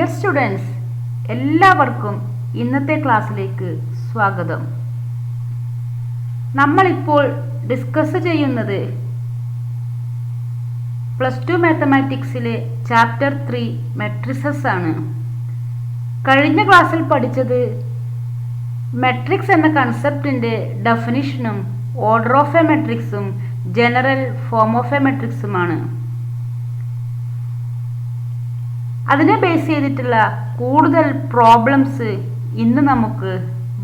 Dear students, എല്ലാവർക്കും ഇന്നത്തെ ക്ലാസ്സിലേക്ക് സ്വാഗതം. നമ്മളിപ്പോൾ ഡിസ്കസ് ചെയ്യുന്നത് +2 മാത്തമാറ്റിക്സിലെ ചാപ്റ്റർ 3 മെട്രിസസ് ആണ്. കഴിഞ്ഞ ക്ലാസ്സിൽ പഠിച്ചത് മെട്രിക്സ് എന്ന കൺസെപ്റ്റിൻ്റെ ഡെഫിനിഷനും ഓർഡർ ഓഫ് എ മെട്രിക്സും ജനറൽ ഫോം ഓഫ് എ മെട്രിക്സുമാണ്. അതിനെ ബേസ് ചെയ്തിട്ടുള്ള കൂടുതൽ പ്രോബ്ലംസ് ഇന്ന് നമുക്ക്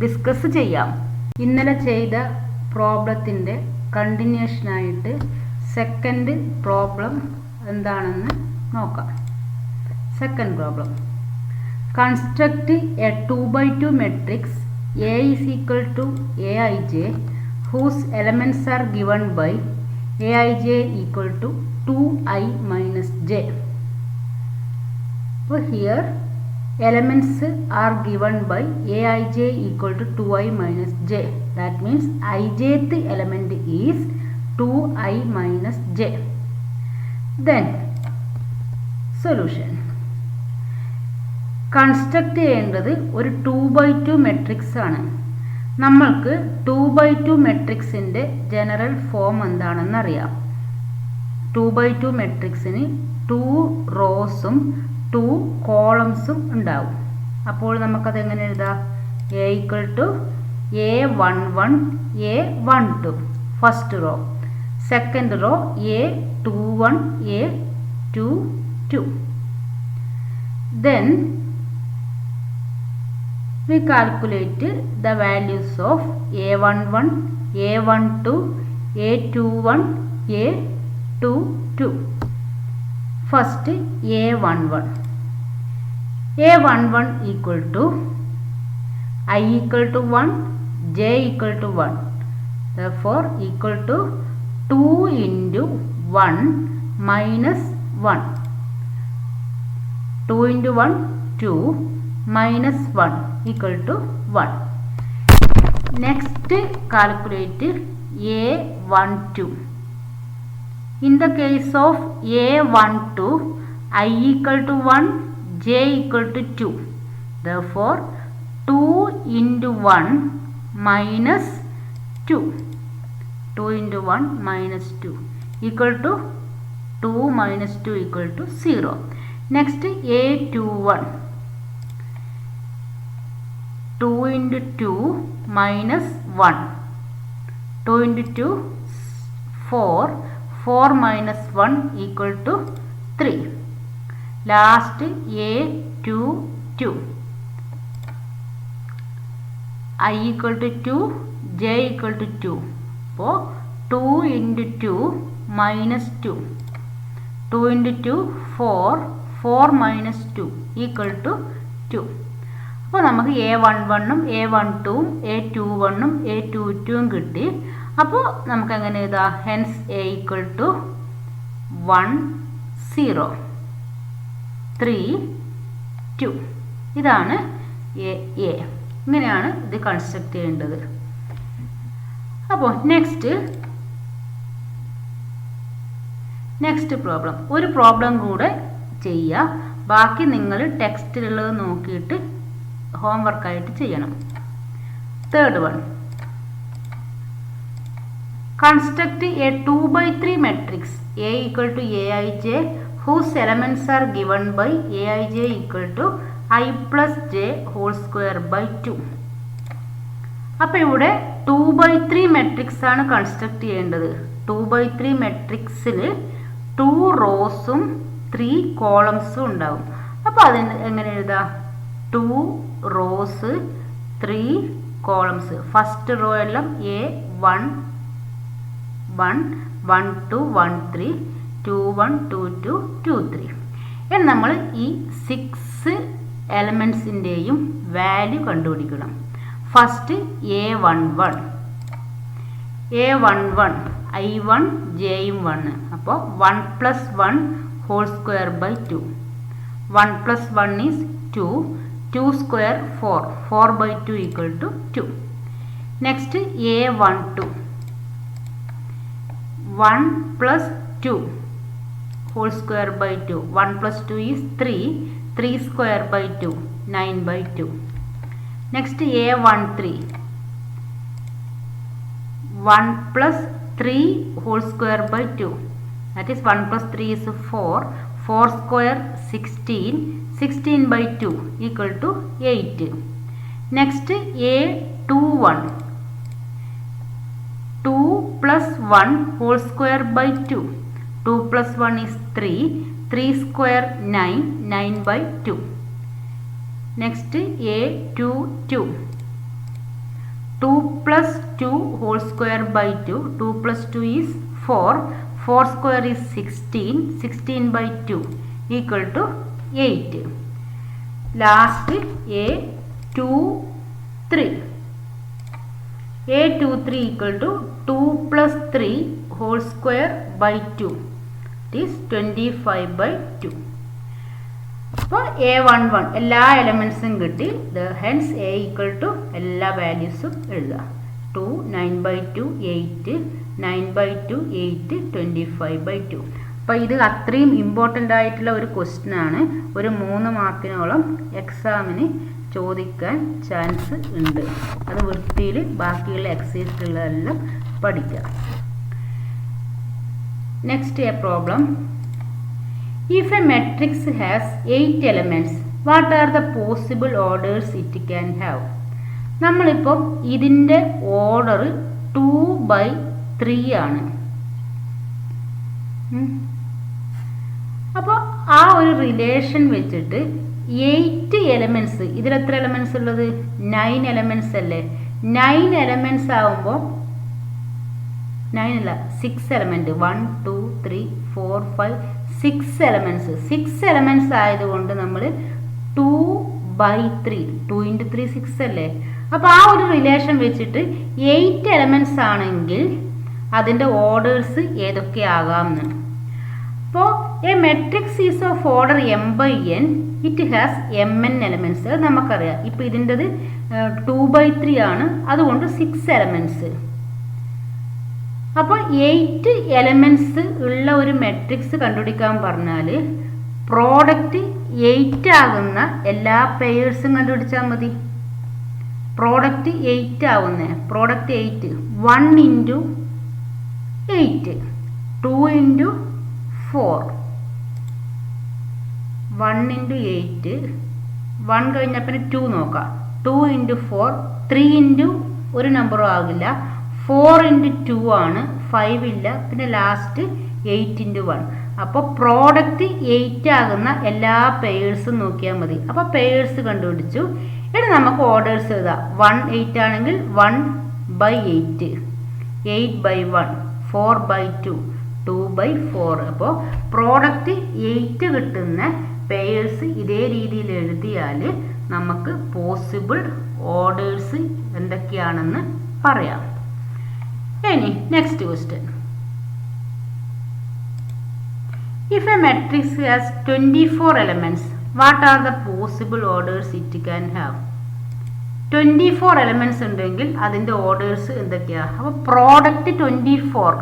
ഡിസ്കസ് ചെയ്യാം. ഇന്നലെ ചെയ്ത പ്രോബ്ലത്തിൻ്റെ കണ്ടിന്യൂഷനായിട്ട് സെക്കൻഡ് പ്രോബ്ലം എന്താണെന്ന് നോക്കാം. Second problem, construct A 2x2 matrix A is equal to Aij whose elements are given by Aij equal to 2i minus j. So here elements are given by Aij equal to 2i minus j. That means ijth element is 2i minus j. Then solution. Construct ചെയ്യേണ്ടത് ഒരു 2x2 matrix ആണ്. നമ്മൾക്ക് 2x2 മെട്രിക്സിൻ്റെ general form എന്താണെന്ന് അറിയാം. 2x2 മെട്രിക്സിന് 2 റോസും 2 കോളംസും ഉണ്ടാവും. അപ്പോൾ നമുക്കത് എങ്ങനെ എഴുതാം? A equal to A11 A12 first row, second row A21 A22. Then we calculate the values of A11 A12 A21 A22. First A11 equal to I equal to 1 J equal to 1, therefore equal to 2 into 1 minus 1. 2 into 1 2 minus 1 equal to 1. Next calculate A12. In the case of A12, I equal to 1 J equal to 2, therefore 2 into 1 minus 2, 2 into 1 minus 2 equal to 2 minus 2 equal to 0. Next A21, 2 into 2 minus 1, 2 into 2 4, 4 minus 1 equal to 3. Last A22, I equal to 2 J equal to 2, so 2 into 2 minus 2, 2 into 2 4, 4 minus 2 equal to 2. അപ്പോൾ നമുക്ക് A11ഉം A12ഉം A21ഉം A22ഉം കിട്ടി. അപ്പോൾ നമുക്ക് എങ്ങനെ എഴുതാം? Hence A equal to 1 0 3 2. ഇതാണ് A. ഇങ്ങനെയാണ് ഇത് കൺസ്ട്രക്ട് ചെയ്യേണ്ടത്. അപ്പോൾ നെക്സ്റ്റ് പ്രോബ്ലം, ഒരു പ്രോബ്ലം കൂടെ ചെയ്യുക. ബാക്കി നിങ്ങൾ ടെക്സ്റ്റിലുള്ളത് നോക്കിയിട്ട് ഹോംവർക്കായിട്ട് ചെയ്യണം. Third one, construct A 2x3 matrix A equal to Aij whose elements are given by Aij equal to I plus j whole square by 2. അപ്പോൾ ഇവിടെ 2x3 മെട്രിക്സ് ആണ് കൺസ്ട്രക്ട് ചെയ്യേണ്ടത്. 2x3 മെട്രിക്സിൽ 2 റോസും 3 കോളംസും ഉണ്ടാവും. അപ്പോൾ അതിന് എങ്ങനെ എഴുതാം? 2 റോസ് 3 കോളംസ്. ഫസ്റ്റ് റോ എല്ലാം A1 1 1 2 1 3 2 1 2 2 2 3. ഇനി നമ്മൾ ഈ 6 എലമെൻസിൻ്റെയും വാല്യൂ കണ്ടുപിടിക്കണം. ഫസ്റ്റ് A11 I1 Jയും 1, അപ്പോൾ 1 plus 1 whole square by 2. 1 plus 1 is 2, 2 square 4, 4 by 2 equal to 2. Next A12 1 plus 2 whole square by 2. 1 plus 2 is 3, 3 square by 2, 9 by 2. Next A13, 1 plus 3 whole square by 2. That is 1 plus 3 is 4. 4 square 16. 16 by 2 equal to 8. Next A21, 2 plus 1 whole square by 2. 2 plus 1 is 3. 3 square 9. 9 by 2. Next A22, 2 plus 2 whole square by 2. 2 plus 2 is 4. 4 square is 16. 16 by 2 equal to 8. Last A23. A23 equal to 2 plus 3 whole square by 2. It is 25 by 2. അപ്പോൾ A11 എല്ലാ എലമെൻസും കിട്ടി. Hence A equal to എല്ലാ വാല്യൂസും എഴുതുക. 2, 9 by 2, 8, 9 by 2, 8, 25 by 2. അപ്പോൾ ഇത് അത്രയും important ആയിട്ടുള്ള ഒരു ക്വസ്റ്റ്യൻ ആണ്. ഒരു 3 മാർക്കിനോളം എക്സാമിന് ചോദിക്കാൻ ചാൻസ് ഉണ്ട്. അത് വൃത്തിയിൽ ബാക്കിയുള്ള എക്സസൈസുകളെല്ലാം പഠിക്കുക. Next A problem. If a matrix has 8 elements, what are the possible orders it can have? നമ്മളിപ്പോൾ ഇതിൻ്റെ ഓർഡർ 2/3 ആണ്. അപ്പോൾ ആ ഒരു റിലേഷൻ വെച്ചിട്ട് 8 എലമെൻറ്റ്സ്, ഇതിലെത്ര എലമെൻറ്റ്സ് ഉള്ളത്? 9 എലമെൻറ്റ്സ് അല്ലേ? 9 എലമെൻറ്റ്സ് ആകുമ്പോൾ 9 അല്ല, 6 എലമെൻറ്റ്. 1, 2, 3, 4, 5, 6 എലമെൻറ്റ്സ്. 6 എലമെൻറ്റ്സ് ആയതുകൊണ്ട് നമ്മൾ 2/3, 2 × 3 6 അല്ലേ? അപ്പോൾ ആ ഒരു റിലേഷൻ വെച്ചിട്ട് 8 എലമെൻറ്റ്സ് ആണെങ്കിൽ അതിൻ്റെ ഓർഡേഴ്സ് ഏതൊക്കെയാകാമെന്ന്. അപ്പോൾ A matrix is of order m/n, it has mn elements. അത് നമുക്കറിയാം. ഇപ്പോൾ ഇതിൻ്റെത് 2/3 ആണ്, അതുകൊണ്ട് 6 എലമെൻറ്റ്സ്. അപ്പോൾ 8 എലമെൻറ്റ്സ് ഉള്ള ഒരു മെട്രിക്സ് കണ്ടുപിടിക്കാൻ പറഞ്ഞാൽ പ്രോഡക്റ്റ് 8 ആകുന്ന എല്ലാ പെയേഴ്സും കണ്ടുപിടിച്ചാൽ മതി. പ്രോഡക്റ്റ് 8 ആവുന്ന പ്രോഡക്റ്റ് 8 1 × 8, 2 × 4, 1 × 8, 1 കഴിഞ്ഞാൽ പിന്നെ 2 നോക്കാം. 2 × 4, 3 × ഒരു നമ്പറും ആകില്ല. 4 × 2 ആണ്, 5 ഇല്ല. പിന്നെ ലാസ്റ്റ് 8 × 1. അപ്പോൾ പ്രോഡക്റ്റ് 8 ആകുന്ന എല്ലാ പെയേഴ്സും നോക്കിയാൽ മതി. അപ്പോൾ പെയേഴ്സ് കണ്ടുപിടിച്ചു. ഇനി നമുക്ക് ഓർഡേഴ്സ് എഴുതാം. 1 8 ആണെങ്കിൽ 1/8, 8/1, 4/2, 2/4. അപ്പോൾ പ്രോഡക്റ്റ് 8 കിട്ടുന്ന പെയേഴ്സ് ഇതേ രീതിയിൽ എഴുതിയാൽ നമുക്ക് പോസിബിൾ ഓർഡേഴ്സ് എന്തൊക്കെയാണെന്ന് പറയാം. ഇനി next question. If a matrix has 24 elements, what are the possible orders it can have? 24 elements ഉണ്ടെങ്കിൽ അതിൻ്റെ ഓർഡേഴ്സ് എന്തൊക്കെയാണ്? അപ്പോൾ പ്രോഡക്റ്റ് 24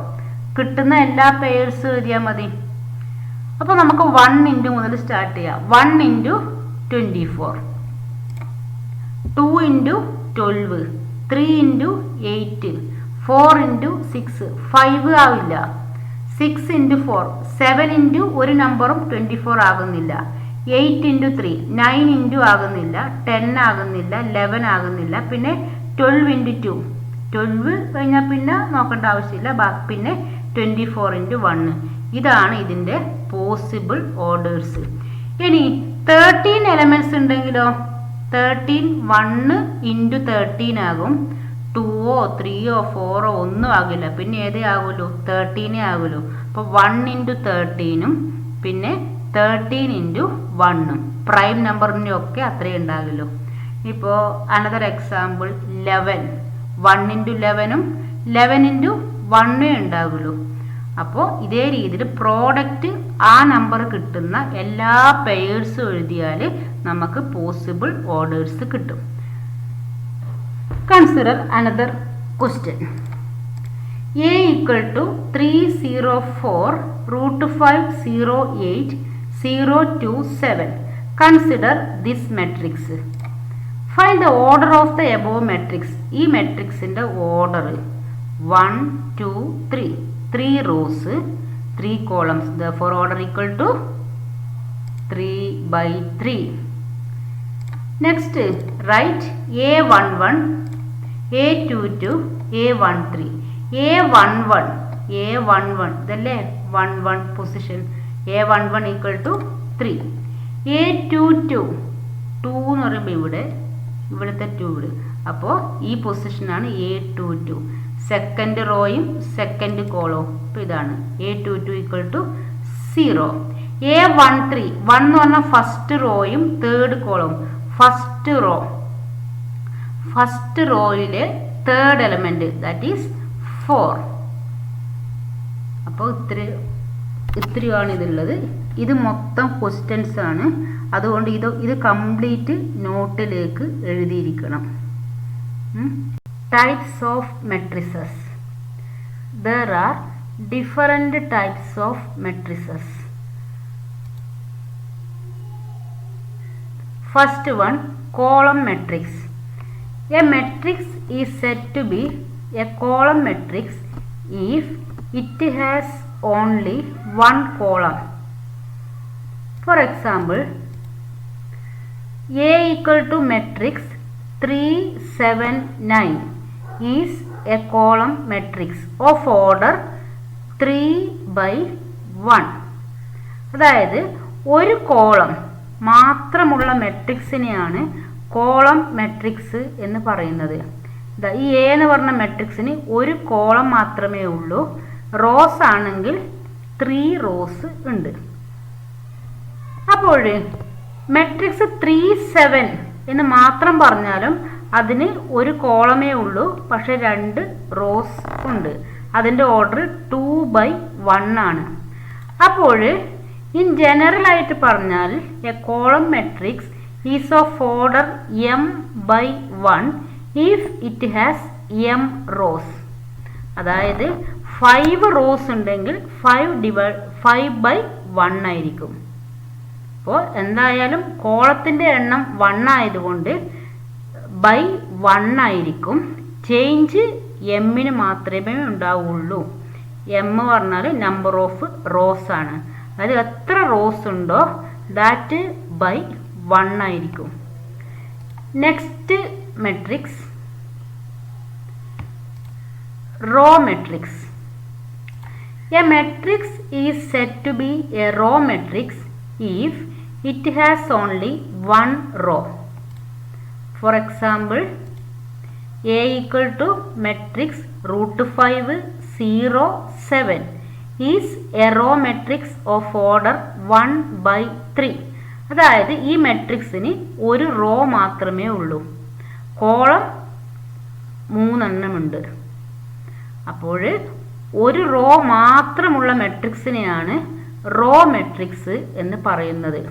കിട്ടുന്ന എല്ലാ പെയേഴ്സ് എഴുതിയാൽ മതി. അപ്പോൾ നമുക്ക് 1 × മുതൽ സ്റ്റാർട്ട് ചെയ്യാം. 1 × 24, 2 × 12, 3 × 8, 4 × 6, 5 ആവില്ല. 6 × 4, 7 × ഒരു നമ്പറും 24 ആകുന്നില്ല. 8 × 3, 9 × ആകുന്നില്ല. 10 ആകുന്നില്ല. 11 ആകുന്നില്ല. പിന്നെ 12 × 2, 12 കഴിഞ്ഞാൽ പിന്നെ നോക്കേണ്ട ആവശ്യമില്ല. പിന്നെ 24 × 1. ഇതാണ് ഇതിൻ്റെ പോസിബിൾ ഓർഡേഴ്സ്. ഇനി 13 എലമെൻറ്റ്സ് ഉണ്ടെങ്കിലോ? 13 1 × 13 ആകും. 2ഓ 3ഓ 4ഓ ഒന്നും ആകില്ല. പിന്നെ ഏതേ ആകുമല്ലോ? 13 ആകുമല്ലോ. അപ്പോൾ 1 × 13ഉം പിന്നെ 13 × 1ഉം പ്രൈം നമ്പറിൻ്റെ ഒക്കെ അത്രയും ഉണ്ടാകുമല്ലോ. ഇപ്പോൾ അനദർ എക്സാമ്പിൾ 11, 1 × 11ഉം 11 × 1 ഉണ്ടാകുമല്ലോ. അപ്പോൾ ഇതേ രീതിയിൽ പ്രോഡക്റ്റ് ആ നമ്പർ കിട്ടുന്ന എല്ലാ പെയേഴ്സും എഴുതിയാൽ നമുക്ക് പോസിബിൾ ഓർഡേഴ്സ് കിട്ടും. Consider another question. A equal to 304 √508 027. Consider this matrix. Find the order of the above matrix. ഈ മെട്രിക്സിൻ്റെ order 1, 2, 3. 3 rows, 3 columns. Therefore, order equal to 3/3. Next, write A11, A22, A13. A11 ഇതല്ലേ 1 position. A11 equal to 3. A22 2 എന്ന് പറയുമ്പോൾ ഇവിടുത്തെ 2 ഇവിടെ. അപ്പോൾ ഈ പൊസിഷനാണ് A22. Second റോയും second കോളവും. അപ്പോൾ ഇതാണ് A22 equal to 0. A13 1 എന്ന് പറഞ്ഞാൽ ഫസ്റ്റ് റോയും തേർഡ് കോളവും. ഫസ്റ്റ് റോയിലെ തേർഡ് എലമെന്റ് ദാറ്റ് ഈസ് 4. അപ്പോൾ ഇത്രയാണ് ഇതുള്ളത്. ഇത് മൊത്തം ക്വസ്റ്റ്യൻസ് ആണ്. അതുകൊണ്ട് ഇത് കംപ്ലീറ്റ് നോട്ടിലേക്ക് എഴുതിയിരിക്കണം. Types of matrices. There are different types of matrices. First one, column matrix. A matrix is said to be a column matrix if it has only one column. For example, A equal to matrix 3, 7, 9 is a column matrix of order 3/1. അതായത് ഒരു column മാത്രമുള്ള മെട്രിക്സിനെയാണ് column matrix എന്ന് പറയുന്നത്. ഈ A എന്ന് പറഞ്ഞ മെട്രിക്സിന് ഒരു column മാത്രമേ ഉള്ളൂ. റോസ് ആണെങ്കിൽ 3 റോസ് ഉണ്ട്. അപ്പോൾ മെട്രിക്സ് 3, 7 എന്ന് മാത്രം പറഞ്ഞാലും അതിന് ഒരു കോളമേ ഉള്ളൂ, പക്ഷെ 2 റോസ് ഉണ്ട്. അതിൻ്റെ ഓർഡർ 2/1 ആണ്. അപ്പോൾ ഇൻ ജനറൽ ആയിട്ട് പറഞ്ഞാൽ A column matrix is of order m/1 if it has m rose. അതായത് 5 റോസ് ഉണ്ടെങ്കിൽ 5/1 ആയിരിക്കും. അപ്പോൾ എന്തായാലും കോളത്തിൻ്റെ എണ്ണം 1 ആയതുകൊണ്ട് /1 ആയിരിക്കും. ചേഞ്ച് എമ്മിന് മാത്രമേ ഉണ്ടാവുള്ളൂ. എം പറഞ്ഞാൽ നമ്പർ ഓഫ് റോസ് ആണ്. അതായത് എത്ര റോസ് ഉണ്ടോ ദാറ്റ് /1 ആയിരിക്കും. Next matrix row matrix. A matrix is said to be a row matrix if it has only 1 row. For example, A equal to matrix √5, 0, 7 is a row matrix of order 1/3. അതായത് ഈ മെട്രിക്സിന് ഒരു raw മാത്രമേ ഉള്ളൂ, column 3 എണ്ണമുണ്ട്. അപ്പോൾ ഒരു raw മാത്രമുള്ള മെട്രിക്സിനെയാണ് raw matrix എന്ന് പറയുന്നത്.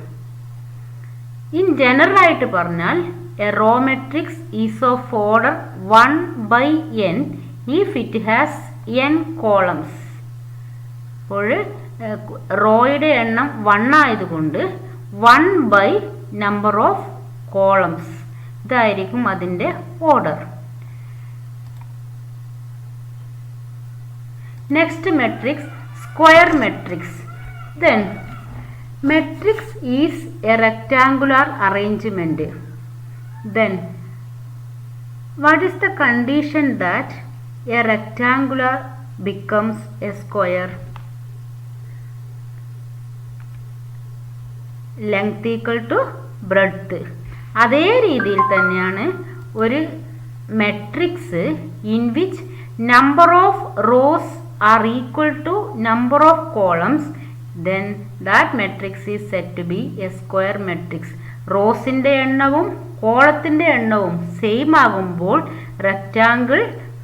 ഇൻ ജനറൽ ആയിട്ട് പറഞ്ഞാൽ a row matrix is of order 1/n if it has n columns. അപ്പോൾ റോയുടെ എണ്ണം 1 ആയതുകൊണ്ട് 1 number of columns ഇതായിരിക്കും അതിൻ്റെ order. Next matrix square matrix. Then matrix is a rectangular arrangement. Then what is the condition that a rectangular becomes a square? Length equal to breadth. അതേ രീതിയിൽ തന്നെയാണ് ഒരു matrix in which number of rows are equal to number of columns, then that matrix is said to be a square matrix. റോസിൻ്റെ എണ്ണവും കോളത്തിൻ്റെ എണ്ണവും same ആകുമ്പോൾ rectangle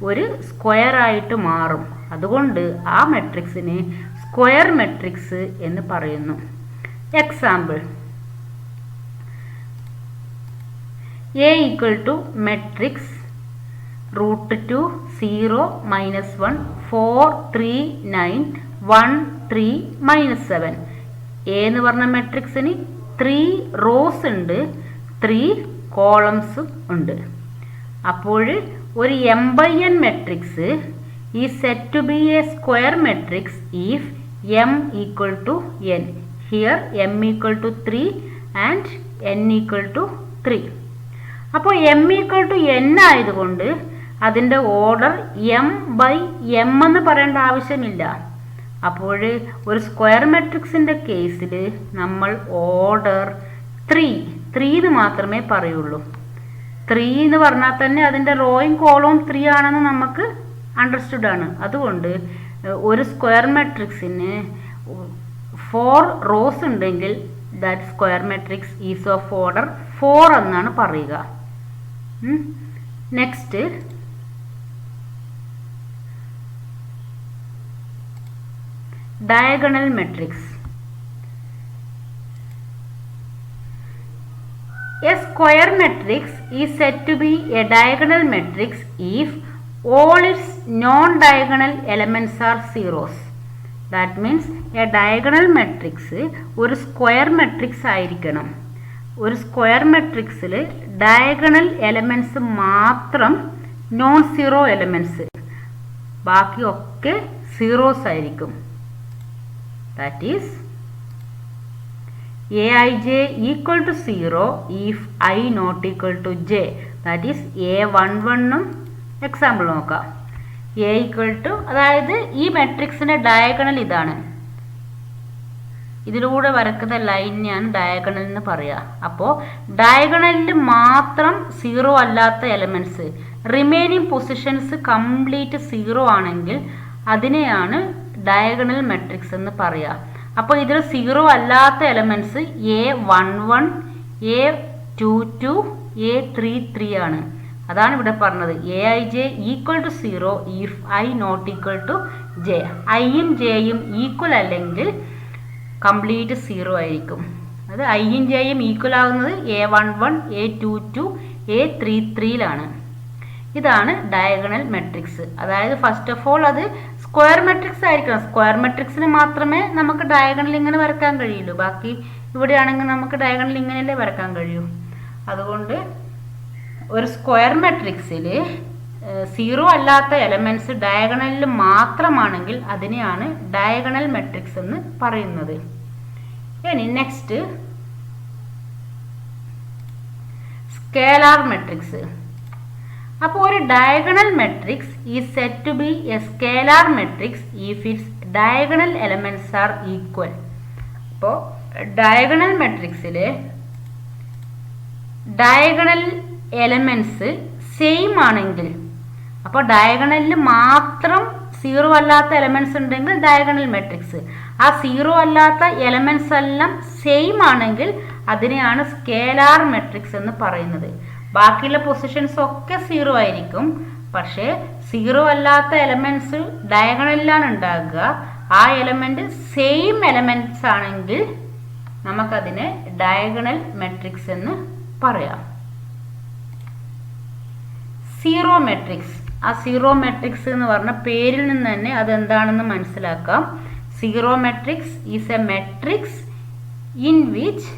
ഒരു square ആയിട്ട് മാറും. അതുകൊണ്ട് ആ മെട്രിക്സിനെ സ്ക്വയർ മെട്രിക്സ് എന്ന് പറയുന്നു. Example, A equal to matrix √2, 0, -1, 4, 3, 9, 1, 3, -7. A എന്ന് പറഞ്ഞ മെട്രിക്സിന് 3 റോസ് ഉണ്ട്, 3 കോളംസ് ഉണ്ട്. അപ്പോൾ ഒരു m/n മെട്രിക്സ് ഈ said to be a square matrix if m equal to n. Here m equal to 3 and n equal to 3. അപ്പോൾ m equal to n ആയതുകൊണ്ട് അതിൻ്റെ ഓർഡർ m/m എന്ന് പറയേണ്ട ആവശ്യമില്ല. അപ്പോൾ ഒരു സ്ക്വയർ മെട്രിക്സിൻ്റെ കേസിൽ നമ്മൾ ഓർഡർ 3 എന്ന് മാത്രമേ പറയുള്ളൂ. 3 എന്ന് പറഞ്ഞാൽ തന്നെ അതിൻ്റെ റോയും കോളവും 3 ആണെന്ന് നമുക്ക് അണ്ടർസ്റ്റുഡ് ആണ്. അതുകൊണ്ട് ഒരു സ്ക്വയർ മെട്രിക്സിന് 4 റോസ് ഉണ്ടെങ്കിൽ that square matrix is of order 4 എന്നാണ് പറയുക. Next diagonal matrix. A square matrix is said to be a diagonal matrix if all its non-diagonal elements are zeros. That means a diagonal matrix ഒരു square matrix ആയിരിക്കണം. ഒരു square മെട്രിക്സിൽ diagonal elements മാത്രം non zero elements, ബാക്കിയൊക്കെ zeros ആയിരിക്കും. That is aij equal to 0 if I not equal to j. That is a11 example നോക്കാം. a equal to, അതായത് ഈ മെട്രിക്സിൻ്റെ diagonal ഇതാണ്, ഇതിലൂടെ വരക്കുന്ന ലൈനെയാണ് ഡയഗണൽ എന്ന് പറയുക. അപ്പോൾ ഡയഗണലിൽ മാത്രം സീറോ അല്ലാത്ത elements, remaining positions complete zero ആണെങ്കിൽ അതിനെയാണ് ഡയഗണൽ മെട്രിക്സ് എന്ന് പറയുക. അപ്പോൾ ഇതിൽ സീറോ അല്ലാത്ത എലമെൻറ്റ്സ് a11, a22, a33 ആണ്. അതാണ് ഇവിടെ പറഞ്ഞത് aij equal to 0 if I not equal to j. ഐയും ജെയും ഈക്വൽ അല്ലെങ്കിൽ കംപ്ലീറ്റ് സീറോ ആയിരിക്കും. അത് ഐയും ജെയും ഈക്വൽ ആകുന്നത് a11, a22, a33യിലാണ്. ഇതാണ് ഡയഗണൽ മെട്രിക്സ്. അതായത് ഫസ്റ്റ് ഓഫ് ഓൾ അത് സ്ക്വയർ മെട്രിക്സ് ആയിരിക്കണം. സ്ക്വയർ മെട്രിക്സിന് മാത്രമേ നമുക്ക് ഡയഗണൽ ഇങ്ങനെ വരക്കാൻ കഴിയുള്ളൂ. ബാക്കി ഇവിടെയാണെങ്കിൽ നമുക്ക് ഡയഗണൽ ഇങ്ങനെയല്ലേ വരക്കാൻ കഴിയൂ. അതുകൊണ്ട് ഒരു സ്ക്വയർ മെട്രിക്സിൽ സീറോ അല്ലാത്ത എലമെൻറ്റ്സ് ഡയഗണലിൽ മാത്രമാണെങ്കിൽ അതിനെയാണ് ഡയഗണൽ മെട്രിക്സ് എന്ന് പറയുന്നത്. ഇനി നെക്സ്റ്റ് സ്കേലാർ മെട്രിക്സ്. അപ്പോൾ ഒരു diagonal matrix is said to be a scalar matrix if its diagonal elements are equal. അപ്പോൾ ഡയഗണൽ മെട്രിക്സിൽ ഡയഗണൽ എലമെൻറ്റ്സ് സെയിം ആണെങ്കിൽ, അപ്പോൾ ഡയഗണലിൽ മാത്രം സീറോ അല്ലാത്ത എലമെൻറ്റ്സ് ഉണ്ടെങ്കിൽ ഡയഗണൽ മെട്രിക്സ്, ആ സീറോ അല്ലാത്ത എലമെൻറ്റ്സ് എല്ലാം സെയിം ആണെങ്കിൽ അതിനെയാണ് സ്കേലാർ മെട്രിക്സ് എന്ന് പറയുന്നത്. ബാക്കിയുള്ള പൊസിഷൻസ് ഒക്കെ സീറോ ആയിരിക്കും, പക്ഷേ സീറോ അല്ലാത്ത എലമെൻറ്റ്സ് ഡയഗണലിലാണ് ഉണ്ടാകുക. ആ എലമെൻറ്റ് സെയിം എലമെൻറ്റ്സ് ആണെങ്കിൽ നമുക്കതിനെ ഡയഗണൽ മെട്രിക്സ് എന്ന് പറയാം. Zero matrix. ആ സീറോ മെട്രിക്സ് എന്ന് പറഞ്ഞ പേരിൽ നിന്ന് തന്നെ അതെന്താണെന്ന് മനസ്സിലാക്കാം. Zero matrix is A matrix in which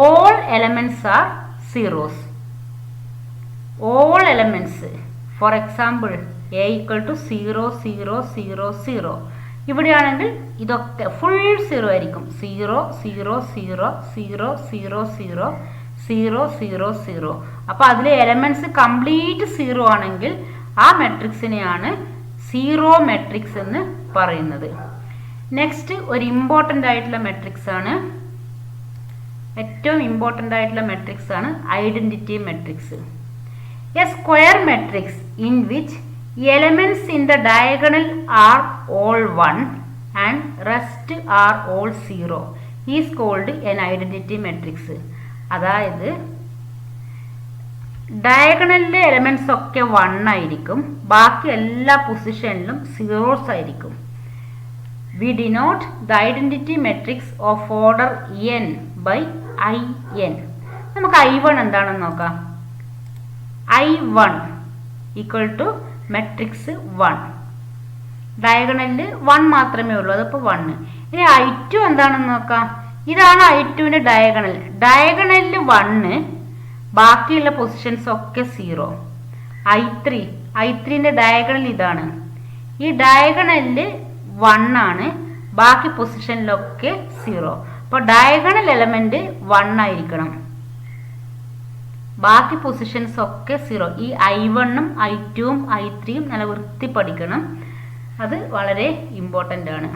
all elements are zeros. All elements, for example a equal to 0 0 0 0, ഇവിടെയാണെങ്കിൽ ഇതൊക്കെ ഫുൾ സീറോ ആയിരിക്കും. 0 0 0 0 0 0 0 0 0. അപ്പോൾ അതിലെ എലമെൻറ്റ്സ് കംപ്ലീറ്റ് സീറോ ആണെങ്കിൽ ആ മെട്രിക്സിനെയാണ് സീറോ മെട്രിക്സ് എന്ന് പറയുന്നത്. നെക്സ്റ്റ് ഒരു ഇമ്പോർട്ടൻ്റ് ആയിട്ടുള്ള മെട്രിക്സ് ആണ്, ഏറ്റവും ഇമ്പോർട്ടൻ്റ് ആയിട്ടുള്ള മെട്രിക്സ് ആണ് identity matrix. A square matrix in which elements in the diagonal are all 1 and rest are all 0 is called an identity matrix. അതായത് ഡയഗണലിലെ എലമെൻറ്റ്സ് ഒക്കെ 1 ആയിരിക്കും, ബാക്കി എല്ലാ പൊസിഷനിലും സീറോസ് ആയിരിക്കും. We denote the identity matrix of order n by in. നമുക്ക് I1 എന്താണെന്ന് നോക്കാം. I1 equal to matrix 1. ഡയഗണലിൽ 1 മാത്രമേ ഉള്ളൂ, അതപ്പോൾ 1. ഇനി I2 എന്താണെന്ന് നോക്കാം. ഇതാണ് I2ന്റെ ഡയഗണൽ. ഡയഗണലിൽ 1, ബാക്കിയുള്ള പൊസിഷൻസ് ഒക്കെ 0. I3ന്റെ ഡയഗണൽ ഇതാണ്. ഈ ഡയഗണലിൽ 1 ആണ്, ബാക്കി പൊസിഷനിലൊക്കെ 0. അപ്പോൾ ഡയഗണൽ എലമെന്റ് 1 ആയിരിക്കണം, ബാക്കി പൊസിഷൻസ് ഒക്കെ 0. ഈ I1ഉം I2ഉം I3യും നല്ല വൃത്തി പഠിക്കണം, അത് വളരെ ഇമ്പോർട്ടൻ്റ് ആണ്.